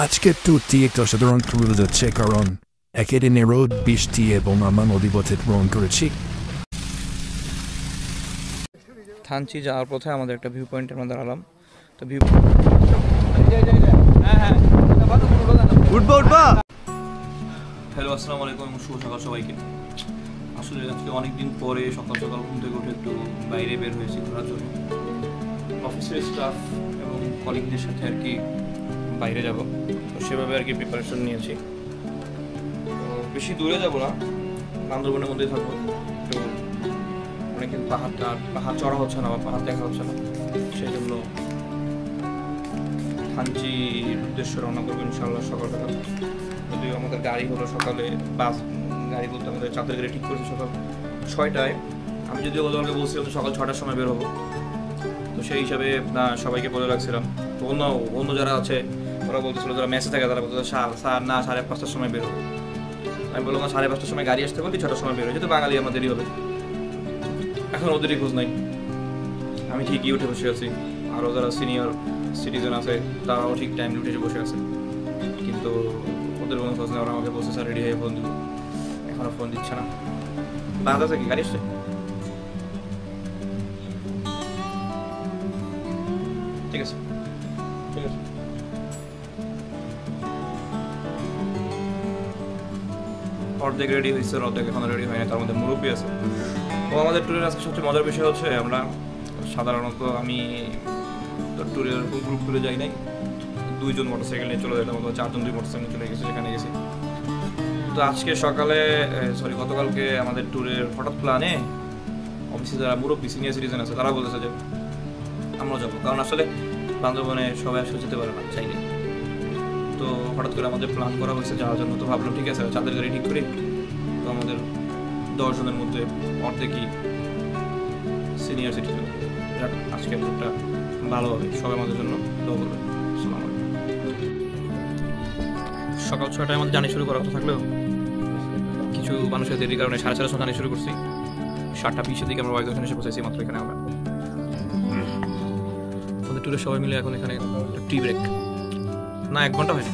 আজকে ট্যুরটি একটু অসাধারণ ট্যুর যাচ্ছে কারণ একদিনে রোদ বৃষ্টি এবং আমরা নদীপথে ভ্রমণ করেছি। থানচি যাওয়ার পথে আমাদের একটা ভিউ পয়েন্টে আমরা দাঁড়ালাম। তো ভিউ হ্যালো, আসসালামু আলাইকুম, শুভ সকাল সবাইকে। আসলে আজকে অনেকদিন পরে সকাল সকাল ঘুম থেকে উঠে একটু বাইরে বের হয়েছি ঘোরার জন্য। অফিসের স্টাফ এবং কলিগদের সাথে আর কি বাইরে যাব, তো সেভাবে আর কি প্রিপারেশন নিয়েছি। তো বেশি দূরে যাব না, বান্দরবনের মধ্যেই থাকবো। তো অনেকদিন পাহাড় চড়া হচ্ছে না বা পাহাড় দেখা হচ্ছে না, সেই জন্য থানচির উদ্দেশ্যে রওনা করবো ইনশাআল্লাহ সকাল সকাল। যদিও আমাদের গাড়ি হলো সকালে, বাস গাড়ি বলতে আমাদের চাঁদের গাড়ি ঠিক করেছে সকাল 6টায়। আমি যদিও গতকালকে বলছিলাম সকাল 6টার সময় বের হবো, তো সেই হিসাবে সবাইকে বলে রাখছিলাম। তো অন্য যারা আছে ওরা বলতেছিল, যারা মেসে থাকে তারা বলতে না 5:30টার সময় বের হবো। আমি বললাম 5:30টার সময় গাড়ি আসতে বলি, 6টার সময় বের হয়েছে, তো বাঙালি আমার দেরি হবে। এখন ওদেরই খোঁজ নাই, আমি ঠিকই উঠে বসে আছি। আরও যারা সিনিয়র সিটিজেন আছে তারাও ঠিক টাইমে উঠে বসে আছে, কিন্তু ওদের কোনো খোঁজ নেই। ওরা আমাকে বলছে স্যার রেডি হয়ে ফোন দিব, এখনও ফোন দিচ্ছে না। বাদ আছে কি গাড়ি আসছে? ঠিক আছে ঠিক আছে। অর্ধেক রেডি হয়েছে, অর্ধেক এখনো রেডি হয়নি, তার মধ্যে মুরব্বী আছে। তো আমাদের ট্যুরের আজকে সবচেয়ে মজার বিষয় হচ্ছে, আমরা সাধারণত আমি তো ট্যুরে এরকম গ্রুপ ট্যুরে যাই নাই, 2জন মোটরসাইকেল নিয়ে চলে যেতাম, অথবা 4জন 2 মোটরসাইকেল চলে গেছি যেখানে গেছি। তো আজকে সকালে গতকালকে আমাদের ট্যুরের হঠাৎ প্ল্যানে অফিসে যারা মুরব্বী সিনিয়র সিটিজেন আছে তারা বলেছে যে আমরা যাবো, কারণ আসলে বান্দরবনে সবাই আসলে যেতে পারে না চাইলে। তো হঠাৎ করে আমাদের প্ল্যান করা হয়েছে যাওয়ার জন্য। তো ভাবলাম ঠিক আছে, চাঁদের গাড়ি ঠিক করি। তো আমাদের 10 জনের মধ্যে অর্ধেকই সিনিয়র সিটিজেন। যাক, আজকে ট্যুরটা ভালো হবে, সবাই আমাদের জন্য দোয়া করবে। সকাল 6টায় আমাদের জার্নি শুরু করার কথা থাকলেও কিছু মানুষের দেরির কারণে 6:30টার সময় জার্নি শুরু করছি। 7:20-এর দিকে আমরা ওয়াইজখানে এসে পৌঁছেছি মাত্র। এখানে আমরা আমাদের ট্যুরের সবাই মিলে এখন এখানে টি ব্রেক, না 1 ঘন্টা হয়নি,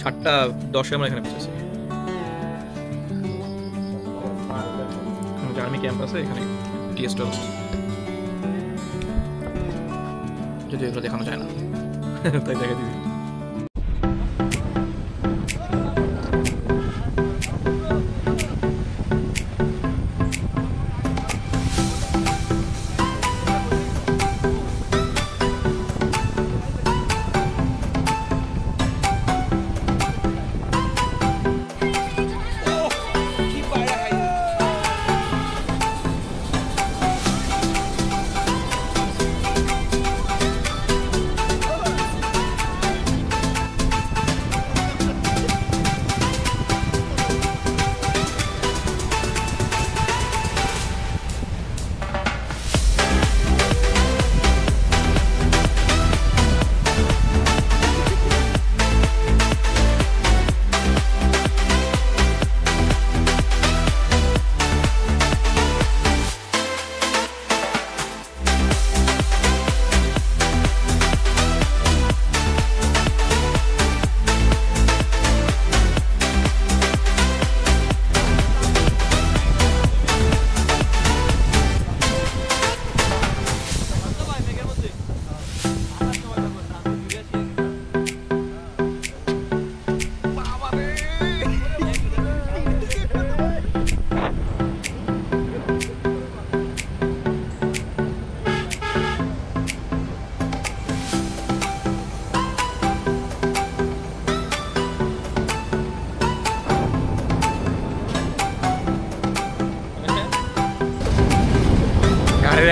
7:10-এ আমরা এখানে পৌঁছেছি। আর্মি ক্যাম্প আছে এখানে, টি স্টল, যদি এগুলো দেখানো যায় না তাই দেখা দিবি।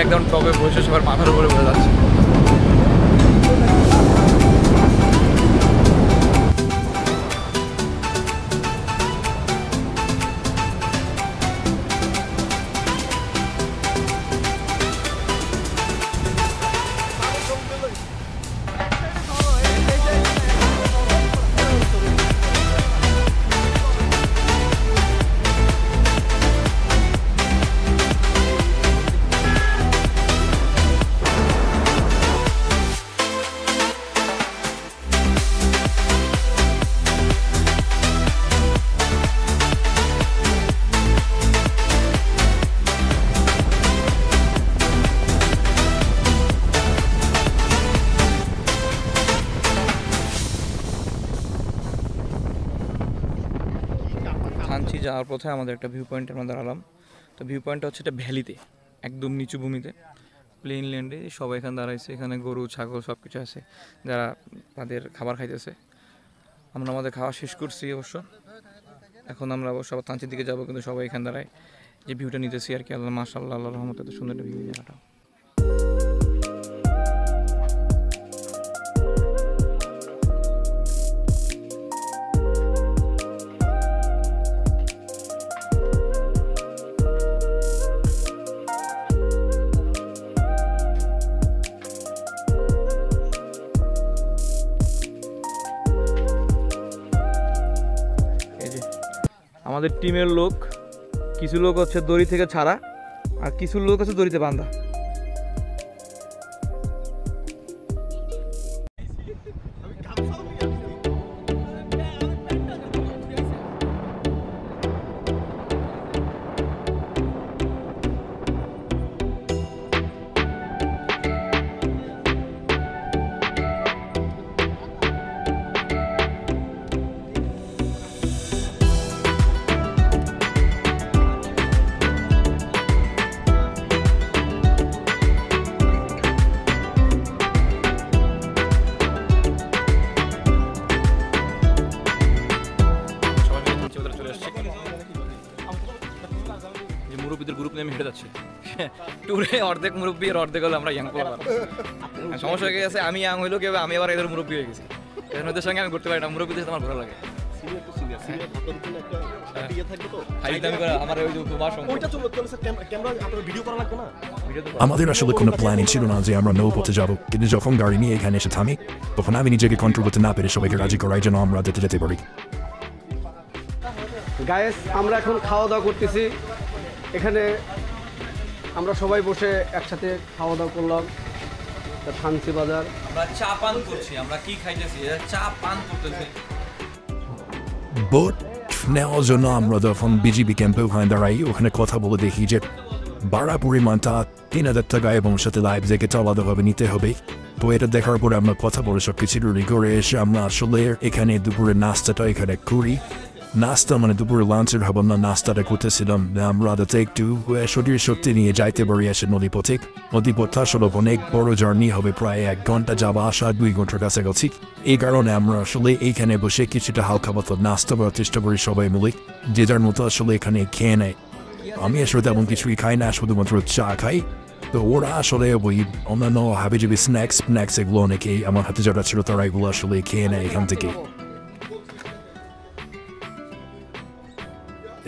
একদম টপে বসে সবার মাথার উপরে বসে যাচ্ছে। যাওয়ার পথে আমাদের একটা ভিউ পয়েন্টে আমরা দাঁড়ালাম। তো ভিউ পয়েন্টটা হচ্ছে এটা ভ্যালিতে, একদম নিচু ভূমিতে, প্লেন ল্যান্ডে সবাই এখানে দাঁড়াইছে। এখানে গরু ছাগল সব কিছু আছে, যারা তাদের খাবার খাইতেছে। আমরা আমাদের খাওয়া শেষ করছি অবশ্য, এখন আমরা অবশ্য আবার তাঞ্চির দিকে যাবো, কিন্তু সবাই এখানে দাঁড়ায় যে ভিউটা নিতেছি আর কি। আল্লাহ মাশাআল্লাহ, আল্লাহর রহমতে এত সুন্দর একটা ভিউ জায়গাটা। আমাদের টিমের লোক, কিছু লোক হচ্ছে দড়ি থেকে ছাড়া, আর কিছু লোক আছে দড়িতে বাঁধা। মুরব্বীদের গ্রুপ নিয়ে আমি হেঁটে যাচ্ছি ট্যুরে, অর্ধেক মুরব্বী আর অর্ধেক হলো আমরা ইয়াং পোলাপান। সমস্যা হয়ে গেছে, আমি ইয়াং হইলো কেউ, আমি আবার এদের মুরব্বী হয়ে গেছি। এদের সঙ্গে আমি ঘুরতে পারি না, মুরব্বীদের সাথে আমার ভালো লাগে। আমাদের আসলে কোনো প্ল্যানিং ছিল না যে আমরা নৌপথে যাব, কিন্তু যখন গাড়ি নিয়ে এখানে এসে থামি, তখন আমি নিজেকে কন্ট্রোল করতে না পেরে সবাইকে রাজি করাই যেন আমরা যেতে পারি। গায়েস, আমরা এখন খাওয়া দাওয়া করতেছি। এখানে আমরা সবাই বসে একসাথে খাওয়া দাওয়া করলাম। থানচি বাজার, আমরা চা পান করছি। আমরা কি খাইতেছি? চা পান করতেছি। বোট নেওয়ার জন্য আমরা তখন বিজিবি ক্যাম্পে ওখানে দাঁড়াই। ওখানে কথা বলে দেখি যে ভাড়া পরিমাণটা ৩,০০০ টাকা এবং সাথে লাইফ জ্যাকেট আলাদাভাবে নিতে হবে। তো এটা দেখার পরে আমরা কথা বলে সব কিছু রেডি করে এসে আমরা আসলে এখানে দুপুরে নাস্তাটা এখানে করি। নাস্তা মানে দুপুরে লাঞ্চের হব না, নাস্তাটা করতেছিলাম আমরা যাতে একটু শরীর শক্তি নিয়ে যাইতে পারি এসে নদীপথে। নদীপথটা আসলে অনেক বড় জার্নি হবে, প্রায় 1 ঘন্টা যাওয়া আসা, 2 ঘন্টার কাছাকাছি। এই কারণে আমরা আসলে এইখানে বসে কিছুটা হালকা মতো নাস্তা করার চেষ্টা করি সবাই মিলে, যে যার মতো আসলে এখানে খেয়ে নেয়। আমি আসলে তেমন কিছুই খাই না, শুধুমাত্র চা খাই। তো ওরা আসলে ওই অন্যান্য হাবিজাবি স্ন্যাক্স এগুলো অনেকেই আমার হাতে যারা ছিল তারা এগুলো আসলে খেয়ে নেয় এখান থেকে।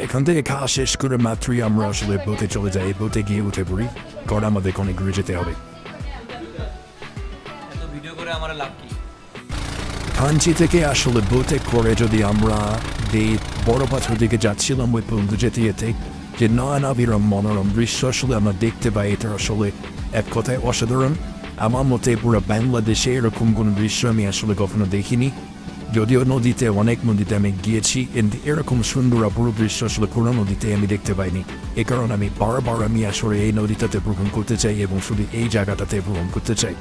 এখান থেকে খাওয়া শেষ করে মাত্রই আমরা আসলে বোটে চলে যাই। বোটে গিয়ে উঠে পড়ি, কারণ আমাদের অনেক ঘুরে যেতে হবে। থানচি থেকে আসলে বোটে করে যদি আমরা বড় পাথর দিকে যাচ্ছিলাম, ওই পর্যন্ত যেতে যেতে যে নয়নাভিরাম মনোরম দৃশ্য আসলে আমরা দেখতে পাই, এটা আসলে এক কথায় অসাধারণ। আমার মতে পুরো বাংলাদেশে এরকম কোনো দৃশ্য আমি আসলে কখনো দেখিনি। যদিও নদীতে অনেক নদীতে আমি গিয়েছি, কিন্তু এরকম সুন্দর অপূর্ব দৃশ্য আসলে কোনো নদীতে আমি দেখতে পাইনি। এ কারণে আমি বারবার আমি আসলে এই নদীটাতে ভ্রমণ করতে চাই এবং শুধু এই জায়গাটাতে ভ্রমণ করতে চাই।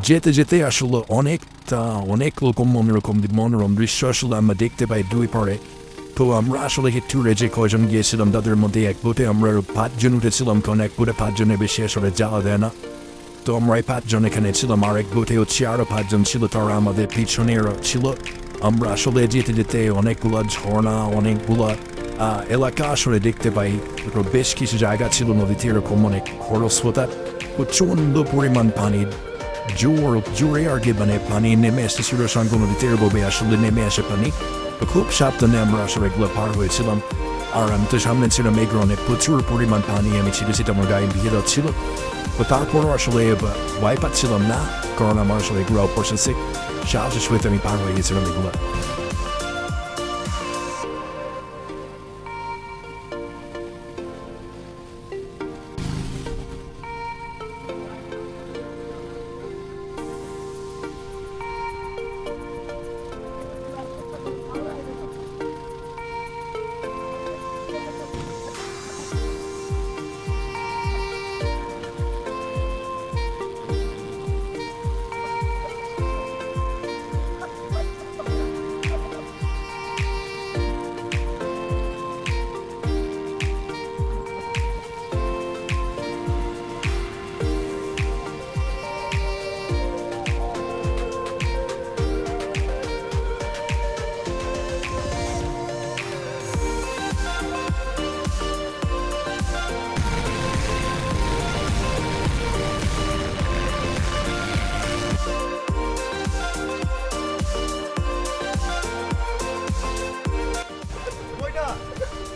যেতে যেতে আসলে অনেক রকম মনোরম দৃশ্য আসলে আমরা দেখতে পাই দুই পারে। তো আমরা আসলে ট্যুরে যে কয়জন গিয়েছিলাম তাদের মধ্যে এক বোটে আমরা 5 জন উঠেছিলাম, কারণ এক বোটে 5 জনের বেশি আসলে যাওয়া দেয় না। তো আমরা 5 জন এখানে ছিলাম, আর এক বোটে হচ্ছে আরো 5 জন ছিল, তারা আমাদের পিছনে ছিল। আমরা আসলে যেতে যেতে অনেকগুলা ঝর্ণা, অনেকগুলা এলাকা আসলে দেখতে পাই। বেশ কিছু জায়গা ছিল নদীতে এরকম অনেক খরস্রোতা, প্রচন্ড পরিমাণ পানির জোরে আর কি, মানে পানি নেমে এসেছিল সঙ্গে নদীতে, এরভাবে আসলে নেমে আসে পানি। তো খুব সাবধানে আমরা আসলে এগুলো পার হয়েছিলাম। আর আমি তো সামনে ছিলাম এগ্রনে, প্রচুর পরিমাণ পানি আমি ছিল, সেটা আমার গায়ে ভিজে যাচ্ছিল। তো তারপরও আসলে ভয় পাচ্ছিলাম না, কারণ আমার আসলে এগুলো পড়েছে। সাহসের সহিত আমি পার হয়ে গেছিলাম এগুলো।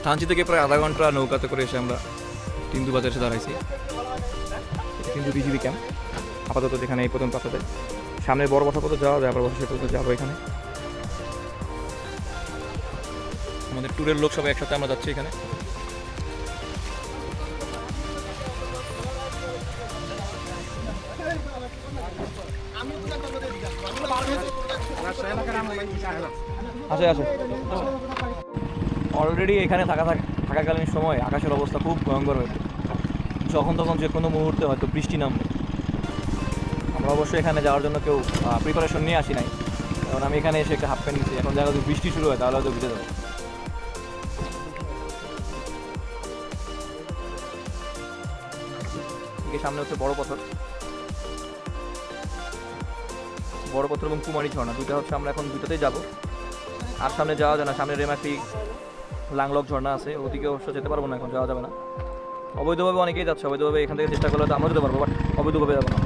থানচি থেকে প্রায় আধা ঘন্টা নৌকাতে করে এসে আমরা তিন্দু বাজারে এসে দাঁড়াইছি। তিন্দু বিজিবি ক্যাম্প আপাতত যেখানে এই পর্যন্ত আপনাদের সামনে বড় বসা পর্যন্ত যাওয়া যায়, আবার বসা সে পর্যন্ত যাবো। এখানে আমাদের ট্যুরের লোক সবাই একসাথে আমরা যাচ্ছি এখানে। আসে অলরেডি এখানে থাকাকালীন সময় আকাশের অবস্থা খুব ভয়ঙ্কর হয়েছে, যখন তখন যে কোনো মুহূর্তে হয়তো বৃষ্টি নামবে। আমরা অবশ্যই এখানে যাওয়ার জন্য কেউ প্রিপারেশন নিয়ে আসি নাই, কারণ আমি এখানে এসে একটা হাফ প্যান্ট নিচ্ছি। এখন জায়গা যদি বৃষ্টি শুরু হয় তাহলে হয়তো ভিজে যাবে। সামনে হচ্ছে বড় পাথর এবং কুমারী ঝর্ণা, দুইটা হচ্ছে আমরা এখন দুইটাতেই যাবো। আর সামনে যাওয়া যায় না, সামনে রেমাক্রি লাংলক ঝর্ণা আছে, ওদিকে অবশ্য যেতে পারবো না, এখন যাওয়া যাবে না। অবৈধভাবে অনেকেই যাচ্ছে, অবৈধভাবে এখান থেকে চেষ্টা করলে তো আমরা যেতে পারবো, বাট অবৈধভাবে যাবো না।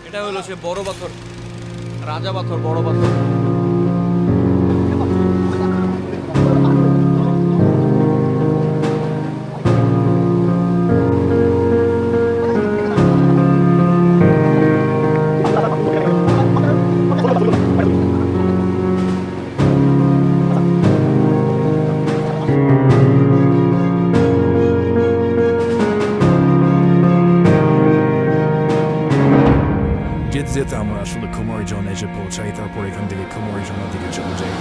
এটা হলো সে বড় পাথর, রাজা পাথর, বড় পাথর। যেতে আমরা আসলে কুমারী ঝর্ণা এসে পৌঁছাই, তারপর এখান থেকে কুমারী ঝর্ণার দিকে চলে যাই।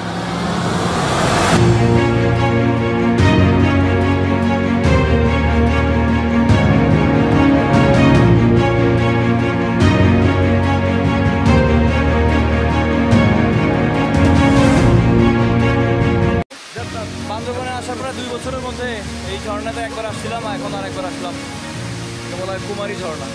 বান্দরবনে আসার পরে 2 বছরের মধ্যে এই ঝর্ণাতে একবার আসছিলাম, এখন আর একবার আসলাম। এটা বলা হয় কুমারী ঝর্ণা।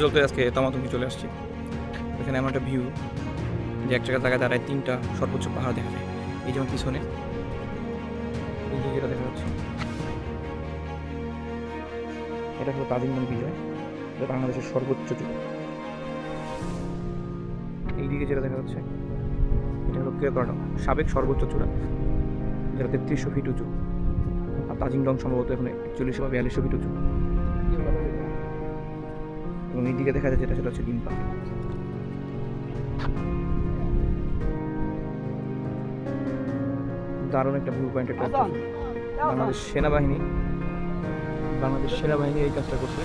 চলতে আজকে তামাতঙ্কি চলে আসছি। এখানে আমার একটা ভিউ, যে এক জায়গায় দাঁড়ায় 3টা সর্বোচ্চ পাহাড় দেখা যায়। এই যেমন পিছনে এই যে যেটা দেখা যাচ্ছে, এটা হলো তাজিংডং বিজয়, এটা বাংলাদেশের সর্বোচ্চ চূড়া। এইদিকে যেটা দেখা যাচ্ছে এটা হলো কেওক্রাডং, সাবেক সর্বোচ্চ চূড়া, যেটা 3300 ফিট উঁচু। আর তাজিংডং সম্ভবত এখানে 4100 বা 4200 ফিট উঁচু। এবং এইদিকে দেখা যায় যেটা সেটা হচ্ছে ডিম পাখি। দারুণ একটা ভিউ পয়েন্ট, একটা বাংলাদেশ সেনাবাহিনী এই কাজটা করছে,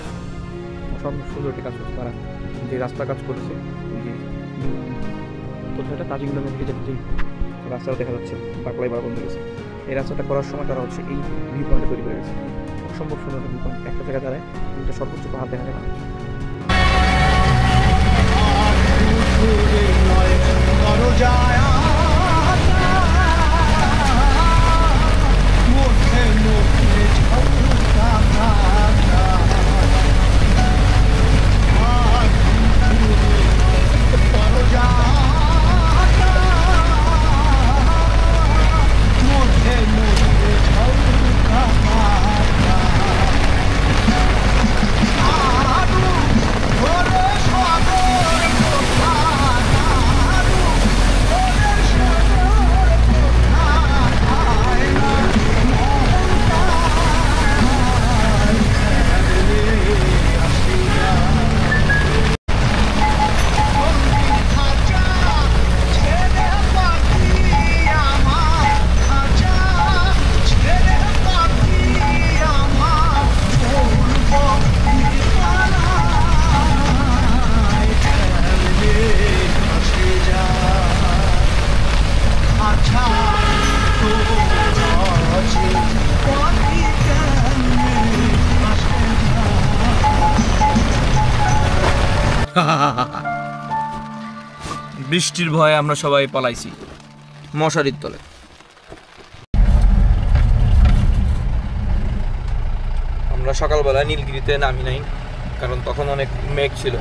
অসম্ভব সুন্দর একটি কাজ করছে তারা, যে রাস্তা কাজ করছে, যে কোথাটা তাজিংডামের দিকে যে রাস্তাটা দেখা যাচ্ছে বাকলাই বার বন্ধ গেছে, এই রাস্তাটা করার সময় তারা হচ্ছে এই ভিউ পয়েন্টটা তৈরি করে গেছে। অসম্ভব সুন্দর একটা ভিউ পয়েন্ট, একটা জায়গায় দাঁড়ায় কিন্তু সর্বোচ্চ পাহাড় দেখা যায় না। বৃষ্টির ভয়ে আমরা সবাই পালাইছি মশারির তলে। আমরা সকালবেলা নীলগিরিতে নামি নাই, কারণ তখন অনেক মেঘ ছিল।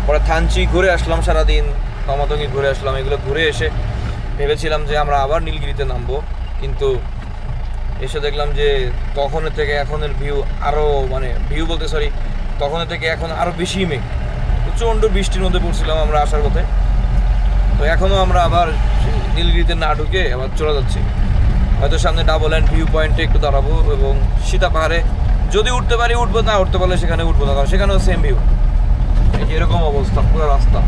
পরে থানচি ঘুরে আসলাম, সারাদিন তমাতঙ্গি ঘুরে আসলাম। এগুলো ঘুরে এসে ভেবেছিলাম যে আমরা আবার নীলগিরিতে নামবো, কিন্তু এসে দেখলাম যে তখনের থেকে এখনের ভিউ আরও, মানে ভিউ বলতে সরি, তখনের থেকে এখন আরও বেশি মেঘ, প্রচণ্ড বৃষ্টির মধ্যে পড়ছিলাম আমরা আসার পথে। তো এখনও আমরা আবার নীলগিরিতে না ঢুকে আবার চলে যাচ্ছি। হয়তো সামনে ডাবল এন্ড ভিউ পয়েন্টে একটু দাঁড়াবো এবং সীতা পাহাড়ে যদি উঠতে পারি উঠবো, না উঠতে পারলে সেখানে উঠবো না, কারণ সেখানেও সেম ভিউ। এই যে এরকম অবস্থা পুরো রাস্তা।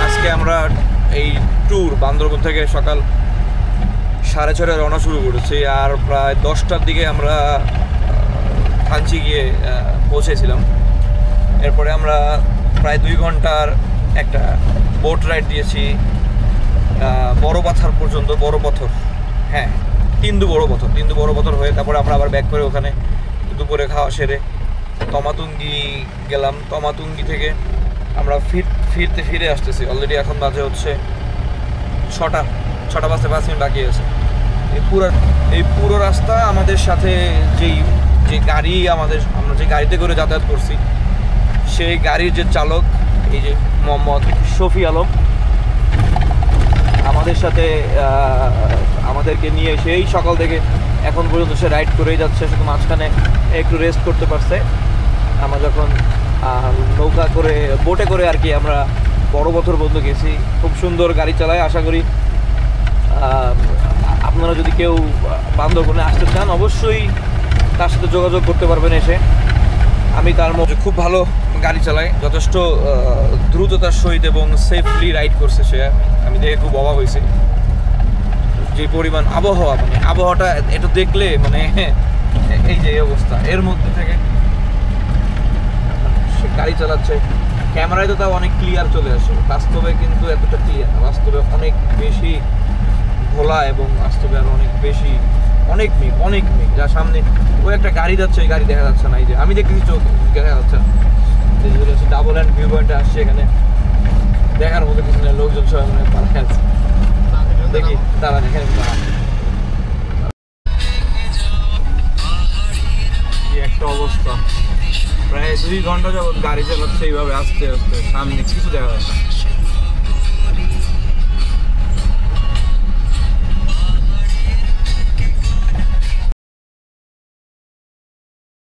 আজকে আমরা এই ট্যুর বান্দরবন থেকে সকাল 6:30 রওনা শুরু করেছি, আর প্রায় 10টার দিকে আমরা থানচি গিয়ে পৌঁছেছিলাম। এরপরে আমরা প্রায় 2 ঘন্টার একটা বোট রাইড দিয়েছি বড় পাথর পর্যন্ত। বড় পাথর, হ্যাঁ, তিন্দু বড় পাথর হয়ে তারপরে আমরা আবার ব্যাক করে ওখানে দুপুরে খাওয়া সেরে তমাতুঙ্গি গেলাম। তমাতুঙ্গি থেকে আমরা ফিরে আসতেছি। অলরেডি এখন বাজে হচ্ছে 6টা বাজতে 5 মিনিট বাকি আছে। এই পুরো রাস্তা আমাদের সাথে যে গাড়ি আমরা যে গাড়িতে করে যাতায়াত করছি, সেই গাড়ির যে চালক এই যে মোহাম্মদ শফি আলম, আমাদের সাথে আমাদেরকে নিয়ে সেই সকাল থেকে এখন পর্যন্ত সে রাইড করেই যাচ্ছে। শুধু মাঝখানে একটু রেস্ট করতে পারছে। আমরা যখন নৌকা করে বোটে করে আর কি আমরা বড় পাথর পর্যন্ত গেছি। খুব সুন্দর গাড়ি চালায়। আশা করি আপনারা যদি কেউ বান্দরবনে আসতে চান অবশ্যই তার সাথে যোগাযোগ করতে পারবেন এসে। আমি তার মধ্যে খুব ভালো গাড়ি চালাই, যথেষ্ট দ্রুততার সহিত এবং সেফলি রাইড করছে সে। আমি দেখে খুব অবাক হয়েছি যে পরিমাণ আবহাওয়াটা এটা দেখলে, মানে এই যে অবস্থা, এর মধ্যে থেকে সে গাড়ি চালাচ্ছে। ক্যামেরায় তো তাও অনেক ক্লিয়ার চলে আসে, বাস্তবে কিন্তু এতটা ক্লিয়ার না। বাস্তবে অনেক বেশি ঘোলা এবং বাস্তবে আর অনেক মেঘ যার সামনে ওই একটা গাড়ি যাচ্ছে, ওই গাড়ি দেখা যাচ্ছে না। এই যে আমি দেখতেছি চোখ দেখা যাচ্ছে না। ডাবল এন্ড ভিউ পয়েন্টে আসছে, এখানে দেখার মতো কিছু না, লোকজন সবাই মানে পালায় আছে। দেখি তারা দেখেন কি একটা অবস্থা। প্রায় 2 ঘন্টা যাবত গাড়ি চালাচ্ছে এইভাবে আস্তে আস্তে, সামনে কিছু দেখা যায় না।